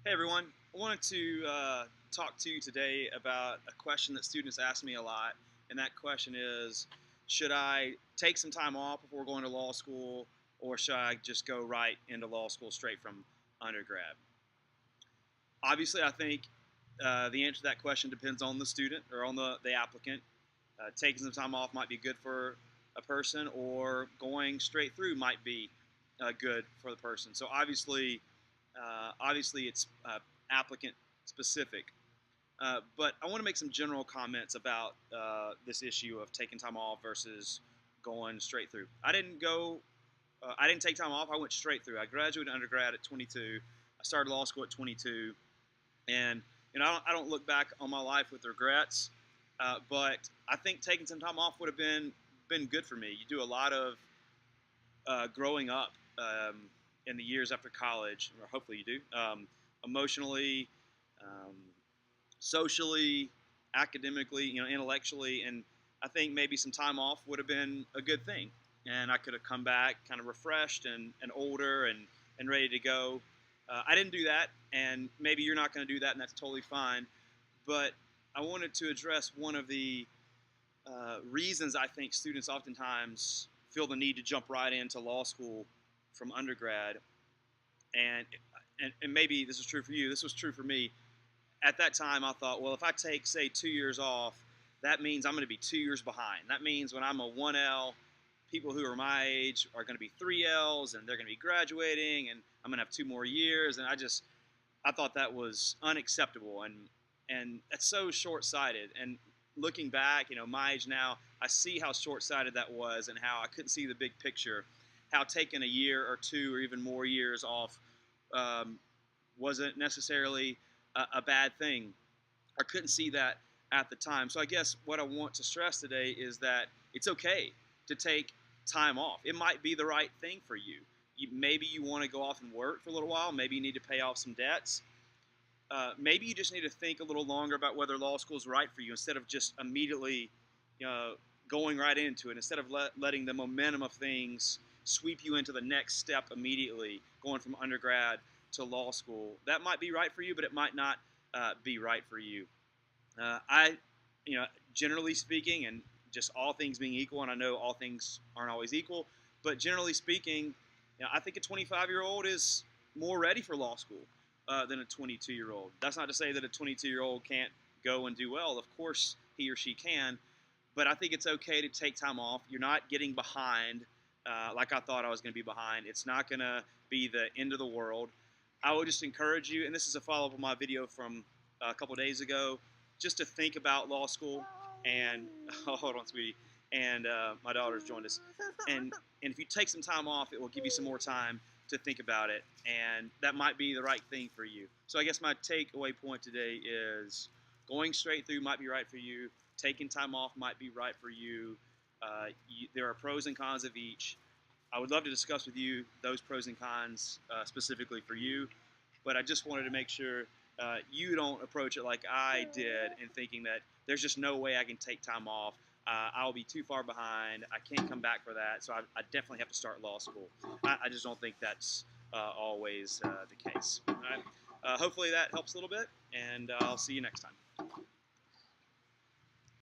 Hey everyone, I wanted to talk to you today about a question that students ask me a lot, and that question is, should I take some time off before going to law school, or should I just go right into law school straight from undergrad? Obviously, I think the answer to that question depends on the student or on the applicant. Taking some time off might be good for a person, or going straight through might be good for the person. So obviously, it's applicant specific. But I want to make some general comments about this issue of taking time off versus going straight through. I didn't take time off. I went straight through. I graduated undergrad at 22. I started law school at 22, and I don't look back on my life with regrets. But I think taking some time off would have been good for me. You do a lot of growing up in the years after college, or hopefully you do, emotionally, um, socially, academically, intellectually, and I think maybe some time off would have been a good thing, and I could have come back kind of refreshed and older and ready to go. I didn't do that, and maybe you're not going to do that, and that's totally fine. But I wanted to address one of the reasons I think students oftentimes feel the need to jump right into law school from undergrad, and and maybe this is true for you. This was true for me. At that time, I thought, well, if I take say 2 years off, that means I'm going to be 2 years behind. That means when I'm a 1L, people who are my age are going to be 3Ls, and they're going to be graduating, and I'm going to have 2 more years. And I thought that was unacceptable, and that's so short-sighted. And looking back, my age now, I see how short-sighted that was, and how I couldn't see the big picture. How taking a year or two or even more years off um, wasn't necessarily a bad thing. I couldn't see that at the time. So I guess what I want to stress today is that it's okay to take time off. It might be the right thing for you. Maybe you want to go off and work for a little while. Maybe you need to pay off some debts. Maybe you just need to think a little longer about whether law school is right for you, instead of just immediately going right into it, instead of letting the momentum of things sweep you into the next step immediately, going from undergrad to law school. That might be right for you, but it might not be right for you. I, you know, Generally speaking, and just all things being equal, and I know all things aren't always equal, but generally speaking, I think a 25-year-old is more ready for law school than a 22-year-old. That's not to say that a 22-year-old can't go and do well. Of course, he or she can, but I think it's okay to take time off. You're not getting behind like I thought I was going to be behind. It's not going to be the end of the world. I would just encourage you, and this is a follow-up on my video from a couple days ago, just to think about law school. And oh, hold on, sweetie. And my daughter's joined us. And if you take some time off, it will give you some more time to think about it, and that might be the right thing for you. So I guess my takeaway point today is going straight through might be right for you. Taking time off might be right for you. There are pros and cons of each. I would love to discuss with you those pros and cons specifically for you, but I just wanted to make sure you don't approach it like I did, in thinking that there's just no way I can take time off. I'll be too far behind. I can't come back for that, so I definitely have to start law school. I just don't think that's always the case. All right. Hopefully that helps a little bit, and I'll see you next time.